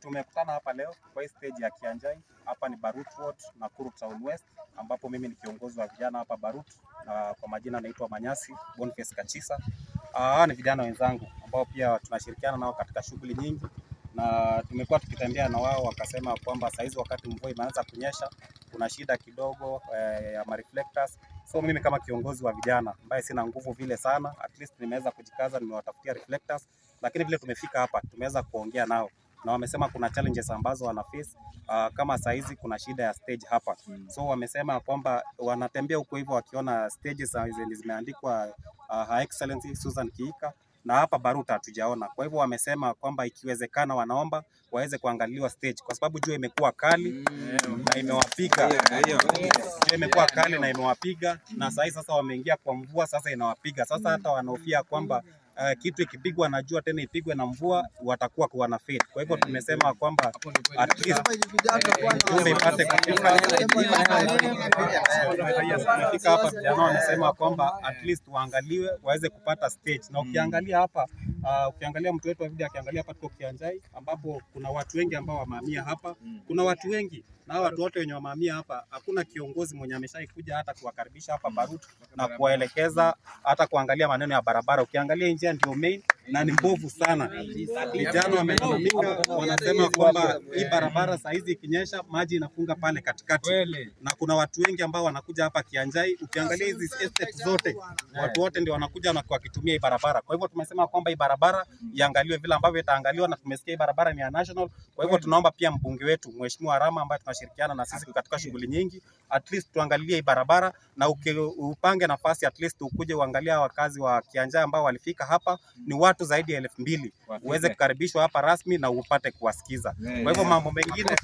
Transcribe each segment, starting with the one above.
Tumekutana hapa leo kwa stage ya Kianjai. Hapa ni Barut Ward, Nakuru Town West, ambapo mimi ni kiongozi wa vijana hapa Barut. Kwa majina naitwa Manyasi Boniface Kachisa. Hawa ni vijana wenzangu ambao pia tunashirikiana nao katika shughuli nyingi, na tumekuwa tukitembea na wao, wakasema kwamba saizi wakati mvua imeanza kunyesha kuna shida kidogo ya reflectors. So mimi kama kiongozi wa vijana ambaye sina nguvu vile sana, at least nimeweza kujikaza, nimewatafutia reflectors, lakini vile tumefika hapa tumeweza kuongea nao na wamesema kuna challenges ambazo wana face, kama saizi kuna shida ya stage hapa. So wamesema kwamba wanatembea huko hivyo wakiona stages zimeandikwa Her Excellency Susan Kihika, na hapa Barut hatujaona. Kwa hivyo wamesema kwamba ikiwezekana wanaomba waweze kuangaliwa stage, kwa sababu jua imekuwa kali na imewapiga. Imekuwa kali na imewapiga, na sasa wameingia kwa mvua, sasa inawapiga. Sasa hata wanahofia kwamba kitu ikipigwa na jua tena ipigwe na mvua watakuwa wana fade. Kwa hivyo tumesema kwamba at least ipate kufika hapa. Vijana wamesema kwamba at least waangaliwe waweze kupata stage. Na ukiangalia hapa, ukiangalia mtu wetu wa video akiangalia hapa tuko Kianjai, ambapo kuna watu wengi ambao wamehamia hapa. Kuna watu wengi, na watu wote wenye wamehamia hapa hakuna kiongozi mwenye ameshaikuja hata kuwakaribisha hapa Barut na kuwaelekeza hata kuangalia maneno ya barabara. Ukiangalia njia ndio main na ni mbovu sana. Vijana wamelalamika, wanasema kwamba hii barabara saa hizi ikinyesha maji inafunga pale katikati. Na kuna watu wengi ambao wanakuja hapa Kianjai. Ukiangalia hizi estate zote, watu wote ndio wanakuja na wakitumia hii barabara. Kwa hivyo tumesema kwamba hii barabara iangaliwe vile ambavyo itaangaliwa, na tumesikia hii barabara ni ya national. Kwa hivyo tunaomba pia mbunge wetu Mheshimiwa Rama, ambaye tunashirikiana na sisi katika shughuli nyingi, at least tuangalie hii barabara, na upange nafasi at least ukuje uangalia wakazi wa Kianjai ambao walifika hapa ni watu zaidi ya 2000 uweze kukaribishwa hapa rasmi na upate kuwasikiza. Kwa hivyo mambo mengine,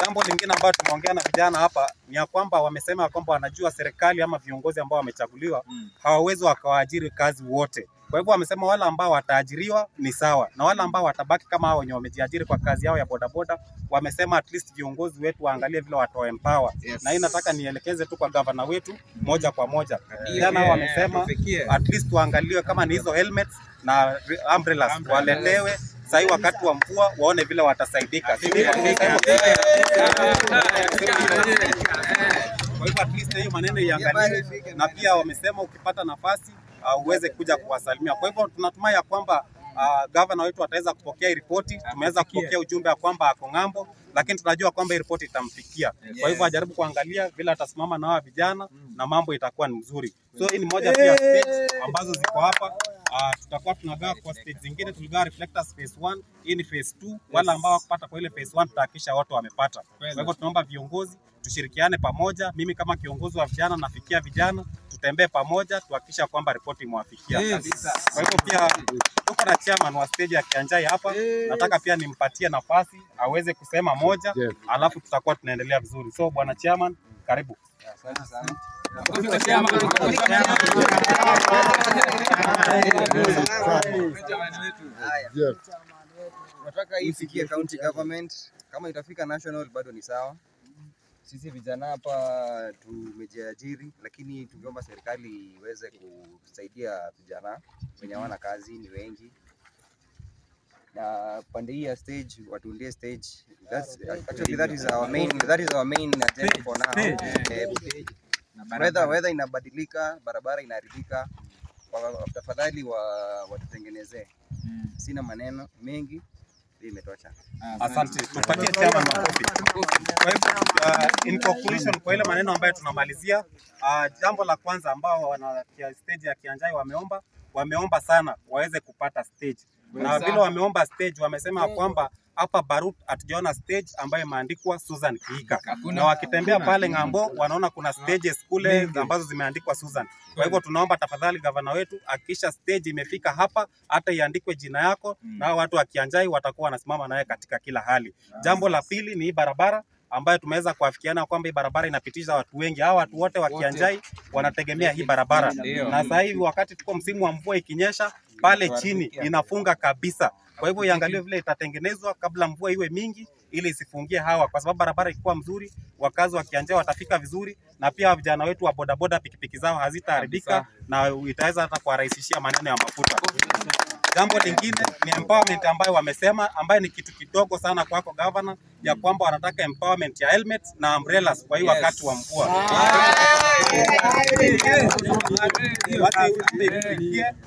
jambo lingine ambalo tumeongea na vijana hapa ni ya kwamba wamesema kwamba wanajua serikali ama viongozi ambao wamechaguliwa hawawezi wakawaajiri kazi wote. Kwa hivyo wamesema wale ambao wataajiriwa ni sawa, na wale ambao watabaki kama hao wenye wamejiajiri kwa kazi yao ya bodaboda, wamesema at least viongozi wetu waangalie vile watu empower. Na hii nataka nielekeze tu kwa gavana wetu moja kwa moja. Jana wamesema at least waangaliwe kama ni hizo helmets na umbrellas waletewe sasa wakati wa mvua, waone vile watasaidika. Kwa hivyo at least hiyo maneno iangaliwe, na pia wamesema ukipata nafasi uweze kuja kuwasalimia. Kwa hivyo tunatumai ya kwamba governor wetu ataweza kupokea ripoti. Tumeweza kupokea ujumbe wa kwamba ako ng'ambo, lakini tunajua kwamba ripoti itamfikia. Kwa hivyo ajaribu kuangalia vile atasimama na hawa vijana na mambo itakuwa ni mzuri. So hii ni moja pia stage ambazo ziko hapa. Tutakuwa tunagawa kwa stage zingine. Tuligawa reflectors phase 1, hii ni phase 2. Wale ambao wakupata kwa ile phase 1 tutahakikisha watu wamepata. Kwa hivyo tunaomba viongozi tushirikiane pamoja. Mimi kama kiongozi wa vijana nafikia vijana, tutembee pamoja tuhakikisha kwamba ripoti imewafikia. Kwa hivyo pia tuko na chairman wa stage ya Kianjai hapa. Nataka pia nimpatie nafasi aweze kusema moja, alafu tutakuwa tunaendelea vizuri. So bwana chairman, karibu. Asante sana. Tunataka hii ifikie county government, kama itafika national bado ni sawa. Sisi vijana hapa tumejiajiri, lakini tungeomba serikali iweze kusaidia vijana wenye hawana kazi, ni wengi. Na pande hii ya stage, watuundie stage. That is our main agenda for now. Weather inabadilika, barabara inaharibika. Tafadhali watutengenezee. Sina maneno mengi, imetosha. Asante. Tupatie chairman makofi. Kwa hivyo in conclusion, kwa ile maneno ambayo tunamalizia, jambo la kwanza ambao wana stage ya Kianjai wameomba sana waweze kupata stage. Na vile wameomba stage, wamesema kwamba hapa Barut hatujaona stage ambayo imeandikwa Susan Kihika. Na wakitembea pale ng'ambo wanaona kuna stages kule ambazo zimeandikwa Susan. Kwa hivyo tunaomba tafadhali gavana wetu hakikisha stage imefika hapa, hata iandikwe jina yako, na watu wa Kianjai watakuwa wanasimama naye katika kila hali. Jambo la pili ni barabara ambayo tumeweza kuafikiana kwamba hii barabara inapitisha watu wengi. Hao watu wote wa Kianjai wanategemea hii barabara. Na sasa hivi wakati tuko msimu wa mvua, ikinyesha pale chini inafunga kabisa. Kwa hivyo iangaliwe vile itatengenezwa kabla mvua iwe mingi, ili isifungie hawa, kwa sababu barabara ikikuwa mzuri wakazi wa Kianjai watafika vizuri, na pia vijana wetu wa bodaboda pikipiki zao hazitaharibika, na itaweza hata kuwarahisishia maneno ya mafuta. Jambo lingine ni empowerment ambayo wamesema, ambayo ni kitu kidogo sana kwako governor, ya kwamba wanataka empowerment ya helmets na umbrellas kwa hii wakati wa mvua.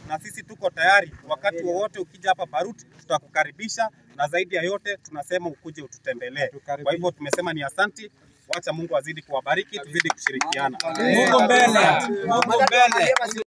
Na sisi tuko tayari, wakati wowote ukija hapa Barut tutakukaribisha, na zaidi ya yote tunasema ukuje ututembelee. Kwa hivyo tumesema ni asanti, wacha Mungu azidi kuwabariki, tuzidi kushirikiana. Mungu mbele.